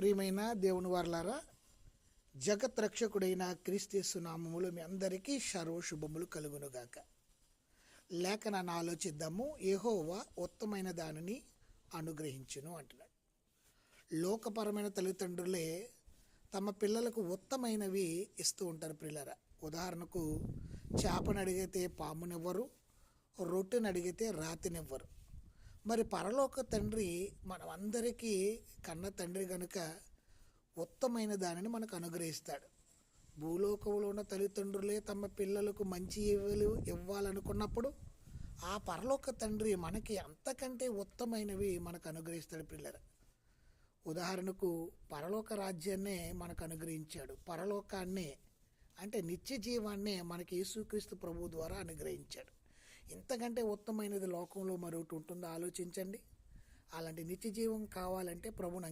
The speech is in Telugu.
ప్రియమైన దేవుని వారలారా, జగత్ రక్షకుడైన క్రీస్తు నామములో మీ అందరికీ శుభములు కలుగునుగాక. లేఖనాన్ని ఆలోచిద్దాము. యెహోవా ఉత్తమైన దానిని అనుగ్రహించును అంటున్నాడు. లోకపరమైన తల్లిదండ్రులే తమ పిల్లలకు ఉత్తమైనవి ఇస్తూ ఉంటారు పిల్లరా. ఉదాహరణకు, చేపను అడిగితే పామునివ్వరు, రొట్టెని అడిగితే రాతినివ్వరు. మరి పరలోక తండ్రి మనం అందరికీ కన్న తండ్రి కనుక ఉత్తమైన దానిని మనకు అనుగ్రహిస్తాడు. భూలోకంలో ఉన్న తల్లిదండ్రులే తమ పిల్లలకు మంచి ఇవ్వాలనుకున్నప్పుడు ఆ పరలోక తండ్రి మనకి అంతకంటే ఉత్తమైనవి మనకు అనుగ్రహిస్తాడు పిల్లలు. ఉదాహరణకు, పరలోక రాజ్యాన్నే మనకు అనుగ్రహించాడు. పరలోకాన్నే అంటే నిత్య జీవాన్నే మనకి యేసుక్రీస్తు ప్రభు ద్వారా అనుగ్రహించాడు. ఇంతకంటే ఉత్తమైనది లోకంలో మరొకటి ఉంటుందో ఆలోచించండి. అలాంటి నిత్య జీవం కావాలంటే ప్రభుని